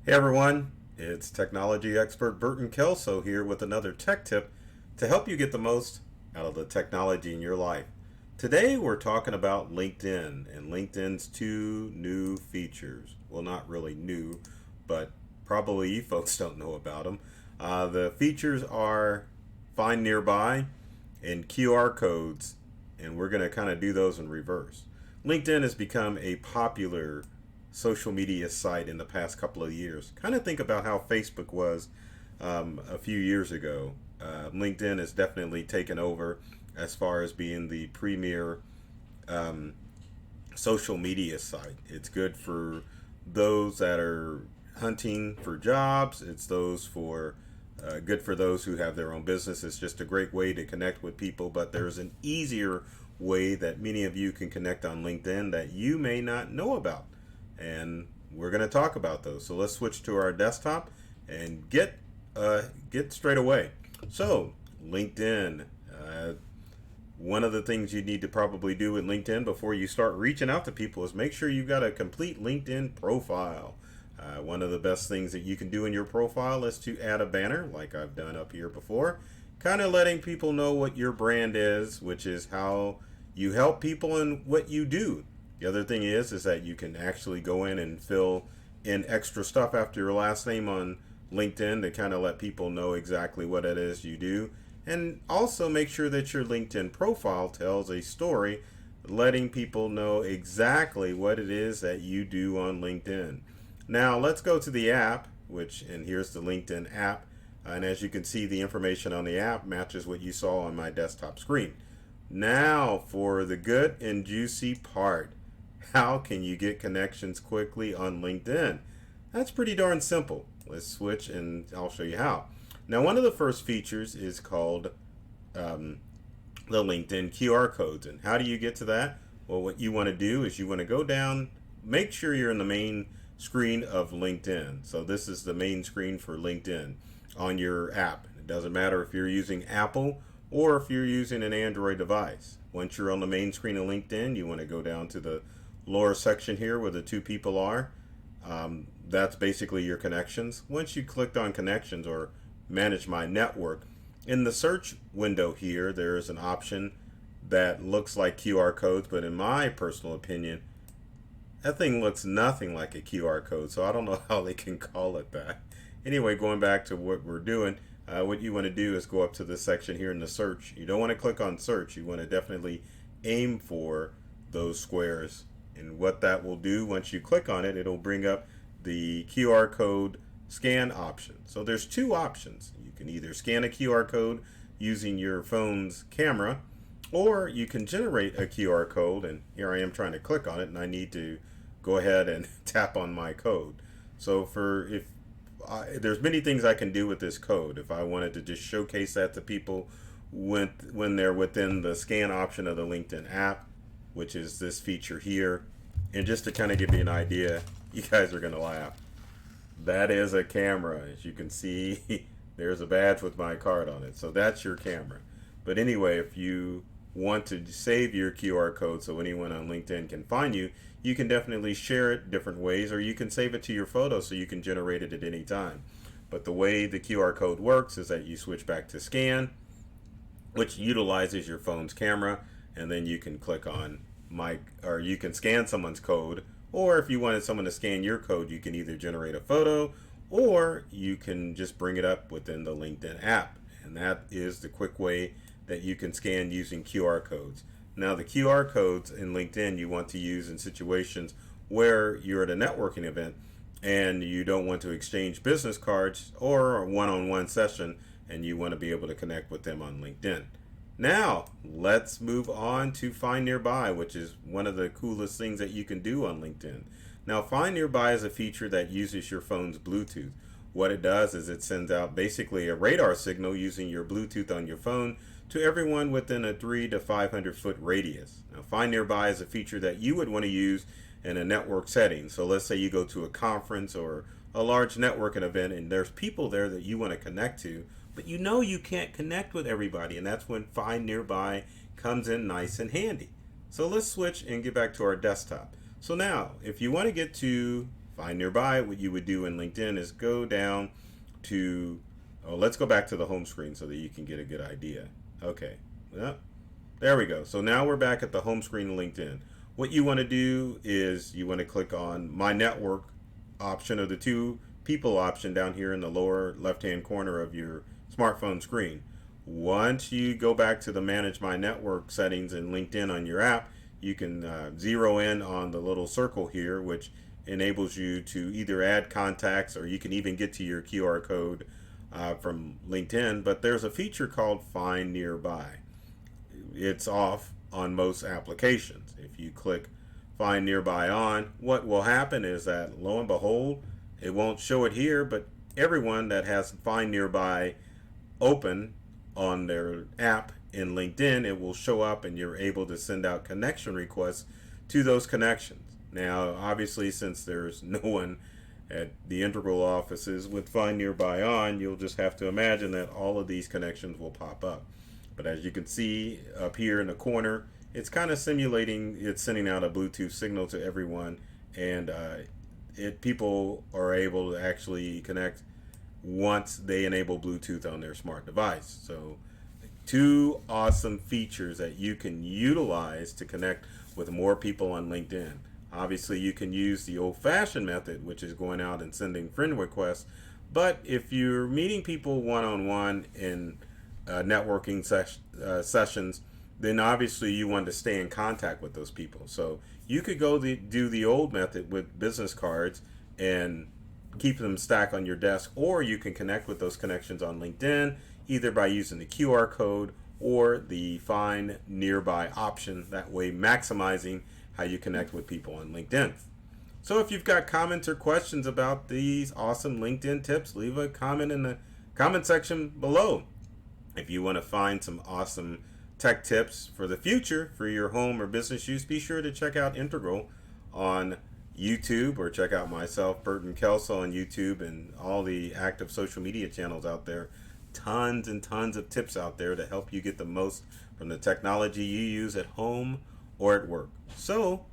Hey everyone, it's technology expert Burton Kelso here with another tech tip to help you get the most out of the technology in your life. Today we're talking about LinkedIn and LinkedIn's two new features. Well, not really new, but probably you folks don't know about them. The features are Find Nearby and QR codes, and we're going to kind of do those in reverse. LinkedIn has become a popular social media site in the past couple of years. Kind of think about how Facebook was a few years ago. LinkedIn has definitely taken over as far as being the premier um, social media site. It's good for those that are hunting for jobs. It's those for good for those who have their own business. It's just a great way to connect with people. But there's an easier way that many of you can connect on LinkedIn that you may not know about, and we're going to talk about those. So let's switch to our desktop and get straight away. So LinkedIn. One of the things you need to probably do with LinkedIn before you start reaching out to people is make sure you've got a complete LinkedIn profile. One of the best things that you can do in your profile is to add a banner, like I've done up here before, kind of letting people know what your brand is, which is how you help people and what you do. The other thing is that you can actually go in and fill in extra stuff after your last name on LinkedIn to kind of let people know exactly what it is you do. And also make sure that your LinkedIn profile tells a story, letting people know exactly what it is that you do on LinkedIn. Now let's go to the app, and here's the LinkedIn app. And as you can see, the information on the app matches what you saw on my desktop screen. Now for the good and juicy part. How can you get connections quickly on LinkedIn? That's pretty darn simple. Let's switch and I'll show you how. Now, one of the first features is called the LinkedIn QR codes. And how do you get to that? Well, what you want to do is you want to go down, make sure you're in the main screen of LinkedIn. So this is the main screen for LinkedIn on your app. It doesn't matter if you're using Apple or if you're using an Android device. Once you're on the main screen of LinkedIn, you want to go down to the lower section here where the two people are. That's basically your connections. Once you clicked on connections or manage my network, in the search window here there is an option that looks like QR codes, but in my personal opinion that thing looks nothing like a QR code, so I don't know how they can call it that. Anyway, going back to what we're doing, what you want to do is go up to this section here in the search. You don't want to click on search. You want to definitely aim for those squares, and what that will do, once you click on it, it'll bring up the QR code scan option. So there's two options. You can either scan a QR code using your phone's camera, or you can generate a QR code, and here I am trying to click on it and I need to go ahead and tap on my code. So there's many things I can do with this code. If I wanted to just showcase that to people when they're within the scan option of the LinkedIn app, which is this feature here, and just to kind of give you an idea, you guys are going to laugh. That is a camera. As you can see, there's a badge with my card on it. So that's your camera. But anyway, if you want to save your QR code so anyone on LinkedIn can find you, you can definitely share it different ways, or you can save it to your photo so you can generate it at any time. But the way the QR code works is that you switch back to scan, which utilizes your phone's camera, and then you can click on or you can scan someone's code, or if you wanted someone to scan your code, you can either generate a photo or you can just bring it up within the LinkedIn app. And that is the quick way that you can scan using QR codes. Now, the QR codes in LinkedIn you want to use in situations where you're at a networking event and you don't want to exchange business cards or a one-on-one session, and you want to be able to connect with them on LinkedIn. Now, let's move on to Find Nearby, which is one of the coolest things that you can do on LinkedIn. Now, Find Nearby is a feature that uses your phone's Bluetooth. What it does is it sends out basically a radar signal using your Bluetooth on your phone to everyone within a 300 to 500 foot radius. Now, Find Nearby is a feature that you would want to use in a network setting. So let's say you go to a conference or a large networking event and there's people there that you want to connect to, but you know you can't connect with everybody, and that's when Find Nearby comes in nice and handy. So let's switch and get back to our desktop. So now, if you want to get to Find nearby, what you would do in LinkedIn is go down to, oh, let's go back to the home screen so that you can get a good idea. Okay, well, there we go. So now we're back at the home screen of LinkedIn. What you want to do is you want to click on My Network option, or the two people option down here in the lower left hand corner of your smartphone screen. Once you go back to the Manage My Network settings in LinkedIn on your app, you can zero in on the little circle here, which enables you to either add contacts, or you can even get to your QR code from LinkedIn. But there's a feature called Find Nearby. It's off on most applications. If you click Find Nearby on, what will happen is that, lo and behold, it won't show it here, but everyone that has Find Nearby open on their app in LinkedIn, it will show up and you're able to send out connection requests to those connections. Now, obviously, since there's no one at the Integral offices with Find Nearby on, you'll just have to imagine that all of these connections will pop up. But as you can see up here in the corner, it's kind of simulating it's sending out a Bluetooth signal to everyone, and people are able to actually connect once they enable Bluetooth on their smart device. So two awesome features that you can utilize to connect with more people on LinkedIn. Obviously, you can use the old-fashioned method, which is going out and sending friend requests. But if you're meeting people one-on-one in networking sessions, then obviously you want to stay in contact with those people. So you could go do the old method with business cards and keep them stacked on your desk, or you can connect with those connections on LinkedIn, either by using the QR code or the Find Nearby option, that way maximizing how you connect with people on LinkedIn. So if you've got comments or questions about these awesome LinkedIn tips, leave a comment in the comment section below. If you want to find some awesome tech tips for the future for your home or business use, be sure to check out Integral on YouTube, or check out myself, Burton Kelso, on YouTube and all the active social media channels out there. Tons and tons of tips out there to help you get the most from the technology you use at home or at work. So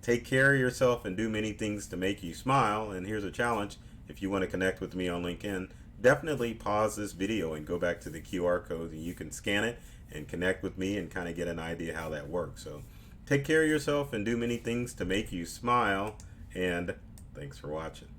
take care of yourself and do many things to make you smile. And here's a challenge: if you want to connect with me on LinkedIn, definitely pause this video and go back to the QR code, and you can scan it and connect with me and kind of get an idea how that works. So take care of yourself and do many things to make you smile, and thanks for watching.